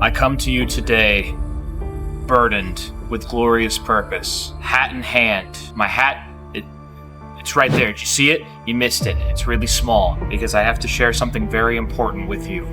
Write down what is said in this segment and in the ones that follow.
I come to you today, burdened with glorious purpose, hat in hand. My hat, it's right there. Did you see it? You missed it. It's really small because I have to share something very important with you.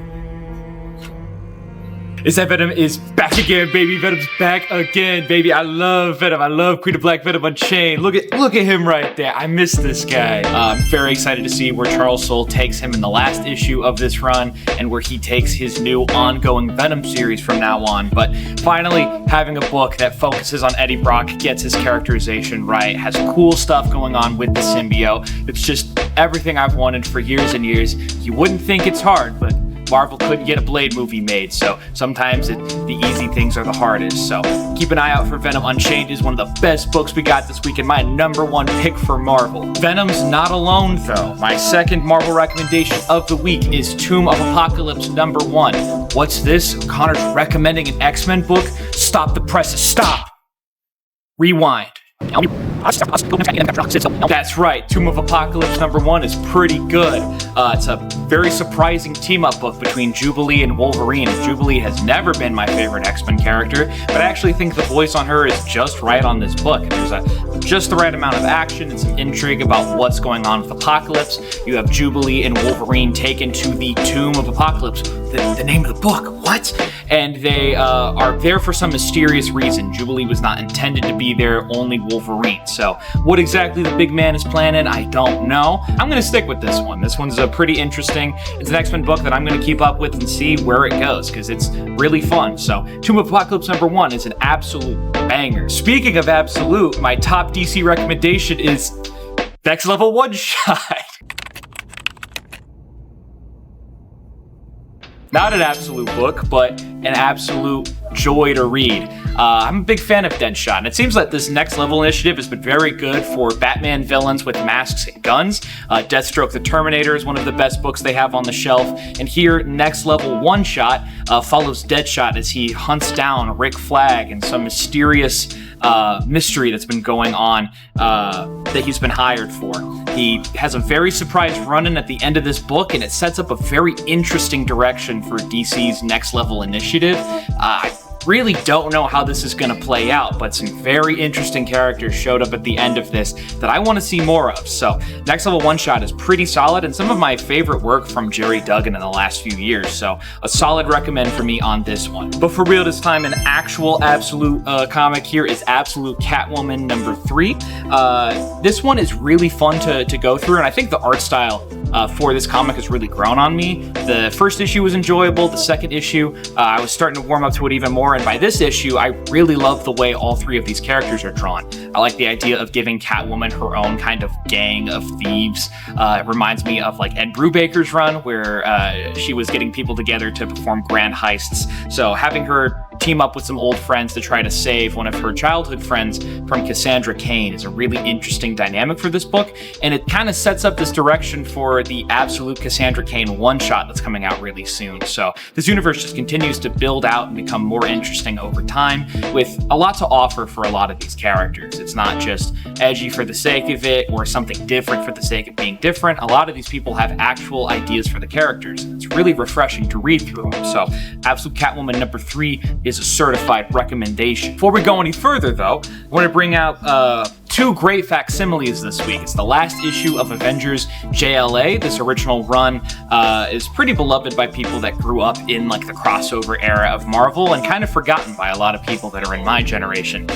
Is that Venom is back again, baby. Venom's back again, baby. I love Venom. I love Queen of Black Venom Unchained. Look at him right there. I miss this guy. I'm very excited to see where Charles Soule takes him in the last issue of this run and where he takes his new ongoing Venom series from now on. But finally, having a book that focuses on Eddie Brock, gets his characterization right, has cool stuff going on with the symbiote. It's just everything I've wanted for years and years. You wouldn't think it's hard, but Marvel couldn't get a Blade movie made, so sometimes the easy things are the hardest. So keep an eye out for Venom Unchained. Is one of the best books we got this week and my #1 pick for Marvel. Venom's not alone though. My second Marvel recommendation of the week is Tomb of Apocalypse #1. What's this? Connor's recommending an X-Men book? Stop the presses, stop! Rewind. That's right, Tomb of Apocalypse #1 is pretty good. It's a very surprising team-up book between Jubilee and Wolverine. Jubilee has never been my favorite X-Men character, but I actually think the voice on her is just right on this book. There's just the right amount of action and some intrigue about what's going on with Apocalypse. You have Jubilee and Wolverine taken to the Tomb of Apocalypse, the name of the book, what? And they are there for some mysterious reason. Jubilee was not intended to be there, only Wolverine. So what exactly the big man is planning, I don't know. I'm going to stick with this one. This one's pretty interesting. It's an X-Men book that I'm going to keep up with and see where it goes, because it's really fun. So Tomb of Apocalypse #1 is an absolute banger. Speaking of absolute, my top DC recommendation is Next Level One Shot. Not an absolute book, but an absolute joy to read. I'm a big fan of Deadshot, and it seems like this Next Level initiative has been very good for Batman villains with masks and guns. Deathstroke the Terminator is one of the best books they have on the shelf, and here, Next Level One Shot follows Deadshot as he hunts down Rick Flag and some mysterious mystery that's been going on that he's been hired for. He has a very surprise run-in at the end of this book, and it sets up a very interesting direction for DC's Next Level initiative. I really don't know how this is going to play out, but some very interesting characters showed up at the end of this that I want to see more of. So Next Level One Shot is pretty solid and some of my favorite work from Jerry Duggan in the last few years. So a solid recommend for me on this one. But for real this time, an actual absolute comic here is Absolute Catwoman #3. This one is really fun to go through, and I think the art style for this comic has really grown on me. The first issue was enjoyable. The second issue, I was starting to warm up to it even more. And by this issue, I really love the way all three of these characters are drawn. I like the idea of giving Catwoman her own kind of gang of thieves. It reminds me of like Ed Brubaker's run, where she was getting people together to perform grand heists. So having her team up with some old friends to try to save one of her childhood friends from Cassandra Cain is a really interesting dynamic for this book, and it kind of sets up this direction for the Absolute Cassandra Cain one-shot that's coming out really soon. So this universe just continues to build out and become more interesting over time, with a lot to offer for a lot of these characters. It's not just edgy for the sake of it or something different for the sake of being different. A lot of these people have actual ideas for the characters. It's really refreshing to read through them. So Absolute Catwoman #3 is a certified recommendation. Before we go any further though, I want to bring out two great facsimiles this week. It's the last issue of Avengers JLA. This original run is pretty beloved by people that grew up in like the crossover era of Marvel and kind of forgotten by a lot of people that are in my generation.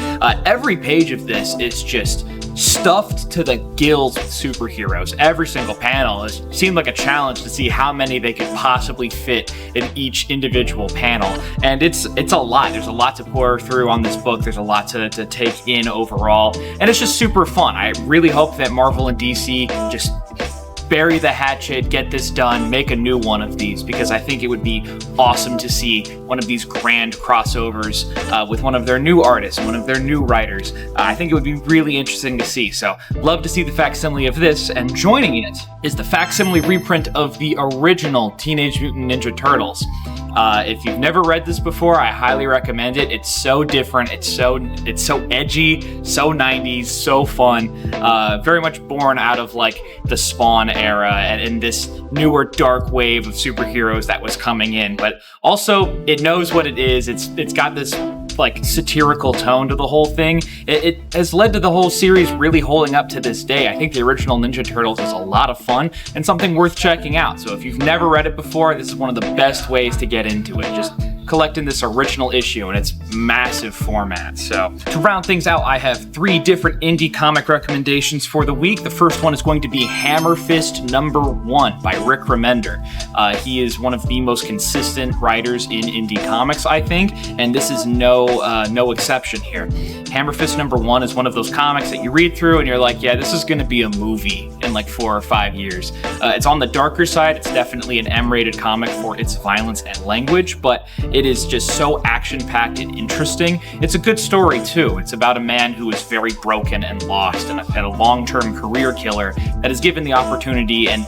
Every page of this is just stuffed to the gills with superheroes. Every single panel seemed like a challenge to see how many they could possibly fit in each individual panel. And it's a lot. There's a lot to pour through on this book. There's a lot to take in overall. And it's just super fun. I really hope that Marvel and DC just bury the hatchet, get this done, make a new one of these, because I think it would be awesome to see one of these grand crossovers with one of their new artists, one of their new writers. I think it would be really interesting to see. So love to see the facsimile of this, and joining it is the facsimile reprint of the original Teenage Mutant Ninja Turtles. If you've never read this before, I highly recommend it. It's so different. It's so edgy, so 90s, so fun. Very much born out of like the Spawn era and this newer dark wave of superheroes that was coming in. But also, it knows what it is. It's got this like satirical tone to the whole thing. It has led to the whole series really holding up to this day. I think the original Ninja Turtles is a lot of fun and something worth checking out. So if you've never read it before, this is one of the best ways to get into it. Just collecting this original issue in its massive format. So to round things out, I have 3 different indie comic recommendations for the week. The first one is going to be Hammer Fist #1 by Rick Remender. He is one of the most consistent writers in indie comics, I think, and this is no exception here. Hammer Fist #1 is one of those comics that you read through and you're like, yeah, this is going to be a movie in like 4 or 5 years. It's on the darker side. It's definitely an M-rated comic for its violence and language, but it is just so action-packed and interesting. It's a good story, too. It's about a man who is very broken and lost and a long-term career killer that is given the opportunity and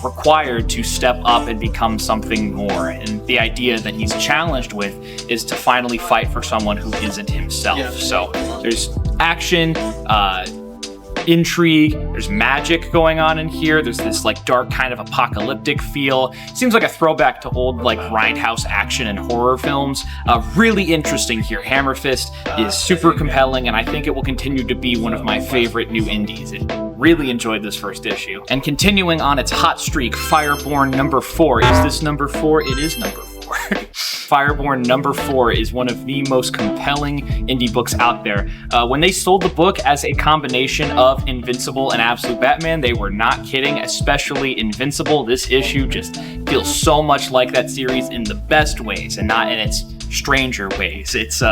required to step up and become something more. And the idea that he's challenged with is to finally fight for someone who isn't himself. Yeah. So there's action, intrigue, there's magic going on in here, there's this like dark kind of apocalyptic feel. Seems like a throwback to old like grindhouse action and horror films. Really interesting here. Hammer Fist is super compelling and I think it will continue to be one of my favorite new indies. Really enjoyed this first issue. And continuing on its hot streak, Fireborn #4. Is this #4? It is #4. Fireborn #4 is one of the most compelling indie books out there. When they sold the book as a combination of Invincible and Absolute Batman, they were not kidding, especially Invincible. This issue just feels so much like that series in the best ways and not in its stranger ways. It's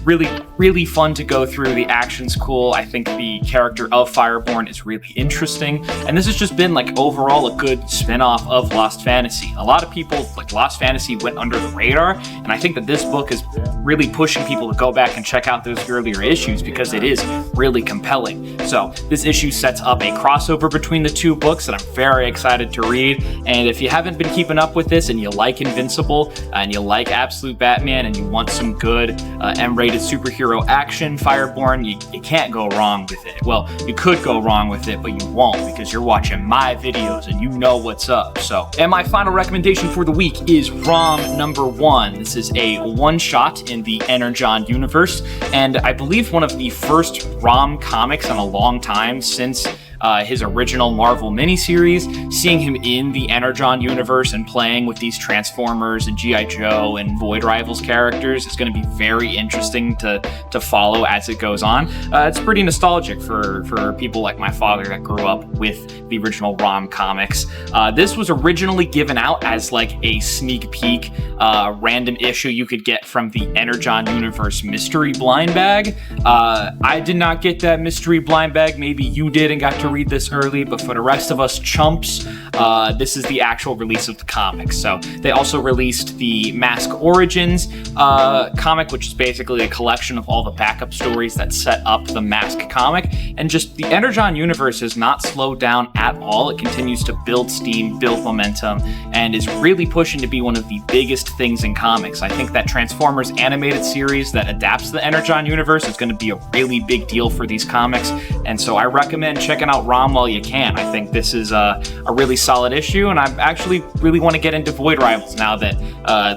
really fun to go through. The action's cool. I think the character of Fireborn is really interesting. And this has just been like overall a good spin-off of Lost Fantasy. A lot of people, like Lost Fantasy went under the radar, and I think that this book is really pushing people to go back and check out those earlier issues because it is really compelling. So this issue sets up a crossover between the 2 books that I'm very excited to read. And if you haven't been keeping up with this and you like Invincible and you like Absolute Batman and you want some good M-rated superhero action, Fireborn, you can't go wrong with it. Well, you could go wrong with it, but you won't because you're watching my videos and you know what's up. So, and my final recommendation for the week is ROM #1. This is a one-shot in the Energon universe, and I believe one of the first ROM comics in a long time since his original Marvel miniseries. Seeing him in the Energon universe and playing with these Transformers and G.I. Joe and Void Rivals characters is going to be very interesting to follow as it goes on. It's pretty nostalgic for people like my father that grew up with the original ROM comics. This was originally given out as like a sneak peek random issue you could get from the Energon universe mystery blind bag. I did not get that mystery blind bag. Maybe you did and got to read this early, but for the rest of us chumps, this is the actual release of the comic. So they also released the Mask Origins comic, which is basically a collection of all the backup stories that set up the Mask comic. And just the Energon universe has not slowed down at all. It continues to build steam, build momentum, and is really pushing to be one of the biggest things in comics. I think that Transformers animated series that adapts the Energon universe is going to be a really big deal for these comics. And so I recommend checking out ROM while you can. I think this is a really solid issue, and I actually really want to get into Void Rivals now that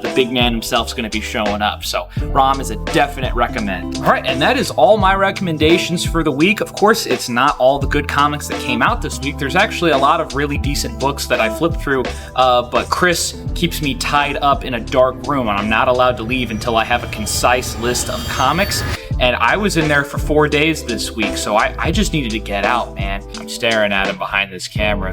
the big man himself is going to be showing up. So ROM is a definite recommend. All right, and that is all my recommendations for the week. Of course, it's not all the good comics that came out this week. There's actually a lot of really decent books that I flipped through, but Chris keeps me tied up in a dark room, and I'm not allowed to leave until I have a concise list of comics. And I was in there for 4 days this week, so I just needed to get out, man. I'm staring at him behind this camera.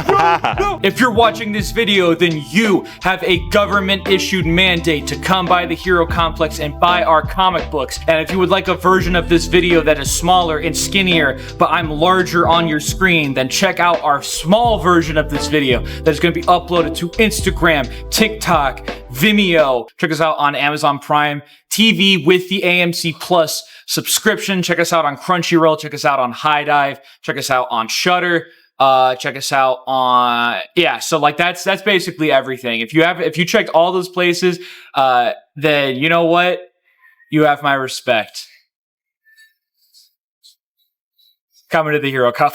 No. If you're watching this video, then you have a government-issued mandate to come by the Hero Complex and buy our comic books. And if you would like a version of this video that is smaller and skinnier, but I'm larger on your screen, then check out our small version of this video that is going to be uploaded to Instagram, TikTok, Vimeo. Check us out on Amazon Prime TV with the AMC Plus subscription. Check us out on Crunchyroll. Check us out on High Dive. Check us out on Shudder. Check us out on so like that's basically everything. If you checked all those places, then you know what? You have my respect. Coming to the Hero Cup.